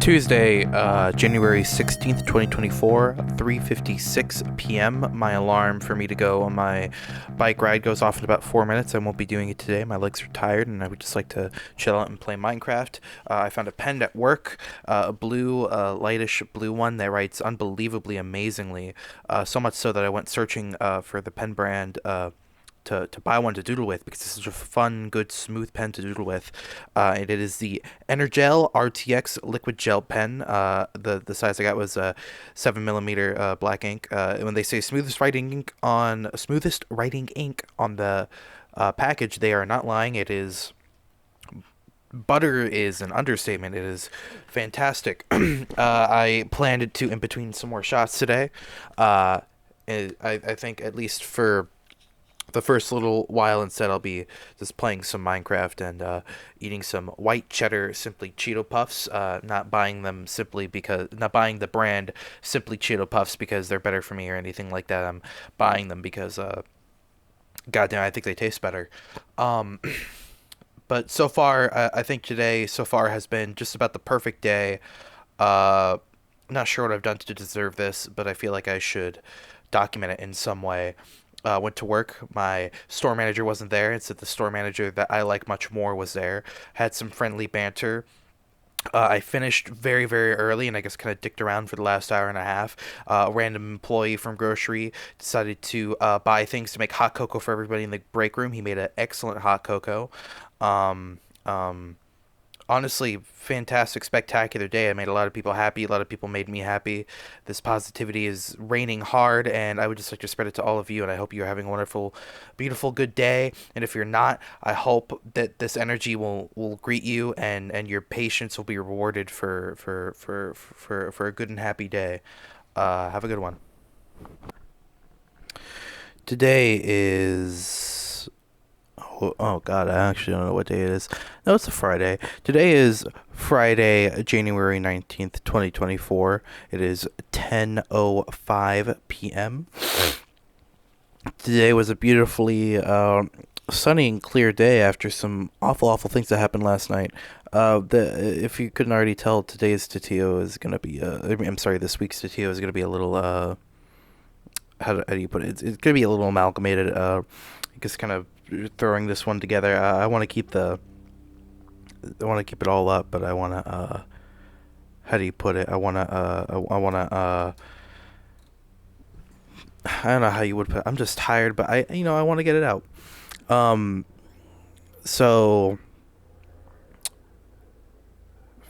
Tuesday, January 16th, 2024, 3:56 p.m. My alarm for me to go on my bike ride goes off in about 4 minutes. I won't be doing it today. My legs are tired and I would just like to chill out and play Minecraft. I found a pen at work, a blue, lightish blue one that writes unbelievably amazingly. So much so that I went searching for the pen brand to buy one to doodle with because this is a fun, good, smooth pen to doodle with. And it is the Energel RTX liquid gel pen. The size I got was 7 millimeter black ink. When they say smoothest writing ink on the package, they are not lying. It is butter is an understatement. It is fantastic. I planned to in between some more shots today. I think at least for the first little while instead I'll be just playing some Minecraft and eating some white cheddar Simply Cheeto Puffs, not buying the brand Simply Cheeto Puffs because they're better for me or anything like that. I'm buying them because goddamn, I think they taste better. um but so far, I think today so far has been just about the perfect day. uh Not sure what I've done to deserve this, but I feel like I should document it in some way. Went to work. My store manager wasn't there. Instead, the store manager that I like much more was there. Had some friendly banter. I finished very, very early and I guess kind of dicked around for the last hour and a half. A random employee from grocery decided to buy things to make hot cocoa for everybody in the break room. He made an excellent hot cocoa. Um, um, Honestly, fantastic, spectacular day. I made a lot of people happy. A lot of people made me happy. This positivity is raining hard, and I would just like to spread it to all of you. And I hope you're having a wonderful, beautiful, good day. And if you're not, I hope that this energy will greet you, and your patience will be rewarded for a good and happy day. Have a good one. Today is oh God, I actually don't know what day it is. No, it's a Friday. Today is Friday, January 19th, 2024. It is 10:05 p.m. Today was a beautifully sunny and clear day after some awful things that happened last night. If you couldn't already tell, today's Tatio is gonna be I'm sorry, this week's Tatio is gonna be a little how do you put it? It's gonna be a little amalgamated. I guess kind of throwing this one together. I want to keep it all up, but I want to how do you put it? I want to I don't know how you would put it. I'm just tired, but I want to get it out. Um so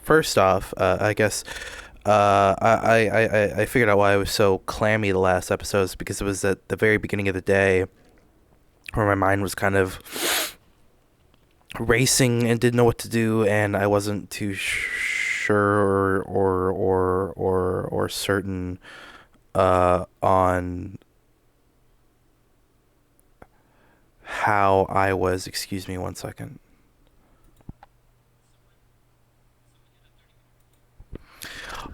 first off, I guess I figured out why I was so clammy the last episodes, because it was at the very beginning of the day where my mind was kind of racing and didn't know what to do, and I wasn't too sure or certain on how I was. Excuse me one second.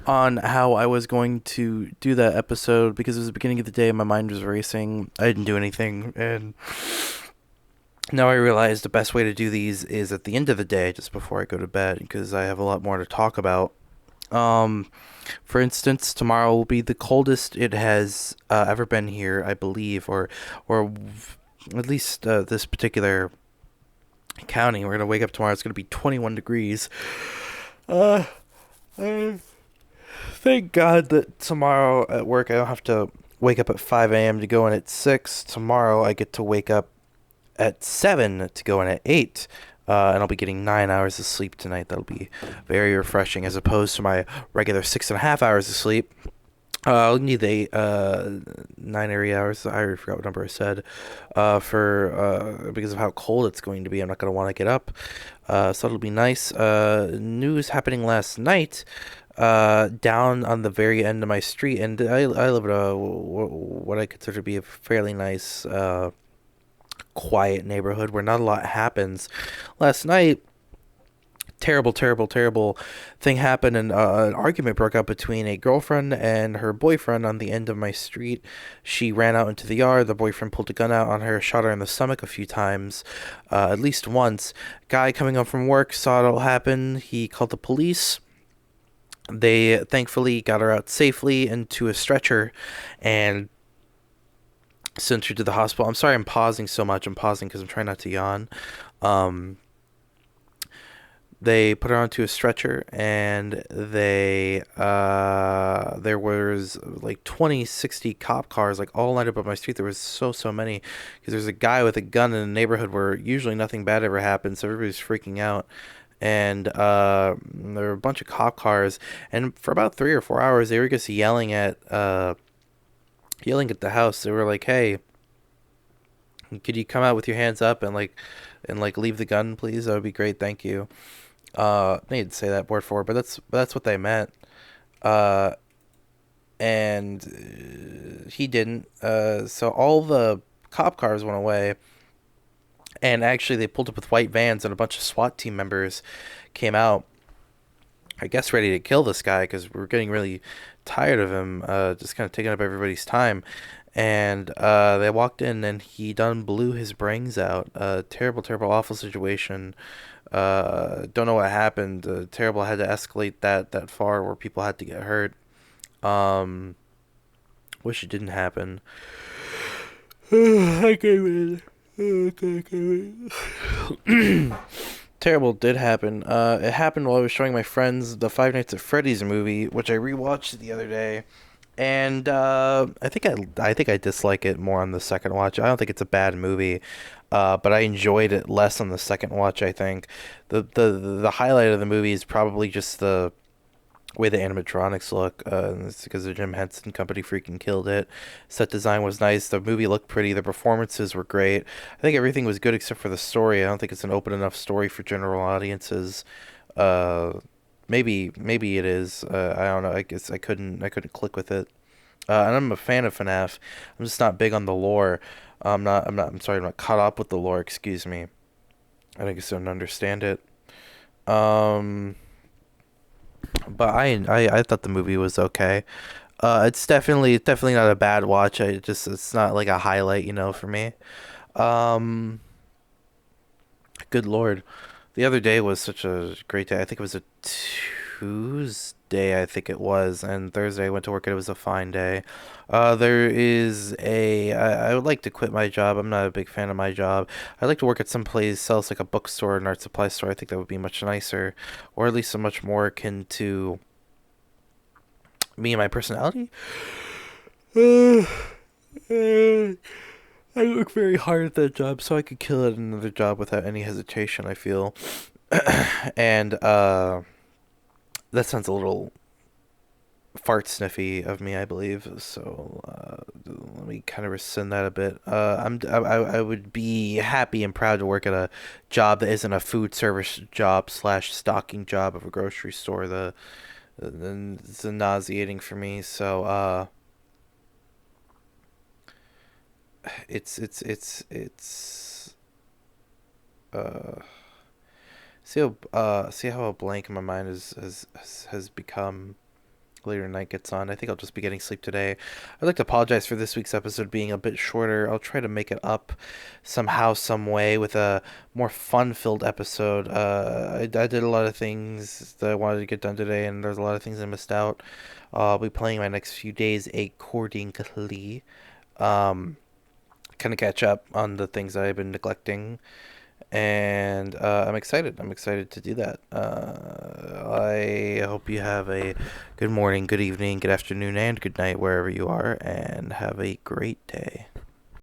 On how I was going to do that episode, because it was the beginning of the day and my mind was racing. I didn't do anything, and now I realize the best way to do these is at the end of the day, just before I go to bed, because I have a lot more to talk about. Um, for instance, tomorrow will be the coldest it has ever been here, I believe, or at least this particular county. We're gonna wake up tomorrow. It's gonna be 21 degrees. Uh, I Thank God that tomorrow at work I don't have to wake up at 5 a.m. to go in at 6. Tomorrow I get to wake up at 7 to go in at 8. And I'll be getting 9 hours of sleep tonight. That'll be very refreshing, as opposed to my regular 6.5 hours of sleep. I'll need the 9 hours. I already forgot what number I said. For because of how cold it's going to be, I'm not going to want to get up. So it'll be nice. News happening last night. Down on the very end of my street, and I live in what I consider to be a fairly nice, quiet neighborhood where not a lot happens. Last night, terrible thing happened, and an argument broke out between a girlfriend and her boyfriend on the end of my street. She ran out into the yard. The boyfriend pulled a gun out on her, shot her in the stomach a few times, at least once. Guy coming home from work saw it all happen. He called the police. They thankfully got her out safely into a stretcher and sent her to the hospital. I'm sorry I'm pausing so much. I'm pausing because I'm trying not to yawn. Um, they put her onto a stretcher, and there was like 20, 60 cop cars like all lined up on my street. There was so many because there's a guy with a gun in a neighborhood where usually nothing bad ever happens, so everybody's freaking out. And there were a bunch of cop cars, and for about 3 or 4 hours they were just yelling at the house. They were like, "Hey, could you come out with your hands up and like leave the gun, please? That would be great, thank you." They didn't say that word for word, but that's what they meant. Uh, and he didn't. So all the cop cars went away, and actually they pulled up with white vans, and a bunch of SWAT team members came out. I guess ready to kill this guy because we're getting really tired of him, just kind of taking up everybody's time. And they walked in, and he done blew his brains out. Terrible, terrible, awful situation. Don't know what happened. Terrible. Had to escalate that far where people had to get hurt. Um, Wish it didn't happen. I can't wait. Terrible did happen. It happened while I was showing my friends the Five Nights at Freddy's movie, which I rewatched the other day, and I think I dislike it more on the second watch. I don't think it's a bad movie, but I enjoyed it less on the second watch. I think the highlight of the movie is probably just the way the animatronics look. It's because the Jim Henson Company freaking killed it. Set design was nice. The movie looked pretty. The performances were great. I think everything was good except for the story. I don't think it's an open enough story for general audiences. Uh, maybe it is. I don't know. I guess I couldn't click with it. And I'm a fan of FNAF. I'm just not big on the lore. I'm sorry. I'm not caught up with the lore. Excuse me. I just don't understand it. Um. But I thought the movie was okay. It's definitely not a bad watch. It's not like a highlight, for me. Um, Good lord, the other day was such a great day. I think it was a Tuesday. I think it was, and Thursday I went to work and it was a fine day. I would like to quit my job. I'm not a big fan of my job. I'd like to work at some place sells like a bookstore, an art supply store. I think that would be much nicer, or at least so much more akin to me and my personality. I work very hard at that job, so I could kill it at another job without any hesitation, I feel. And that sounds a little fart sniffy of me, I believe. So let me kind of rescind that a bit. I would be happy and proud to work at a job that isn't a food service job slash stocking job of a grocery store. It's nauseating for me. So it's uh see how blank my mind has become later night gets on. I think I'll just be getting sleep today. I'd like to apologize for this week's episode being a bit shorter. I'll try to make it up somehow, some way with a more fun-filled episode. I did a lot of things that I wanted to get done today, and there's a lot of things I missed out. I'll be playing my next few days accordingly. Um, Kind of catch up on the things that I've been neglecting, and I'm excited. I'm excited to do that. I hope you have a good morning, good evening, good afternoon, and good night wherever you are, and have a great day.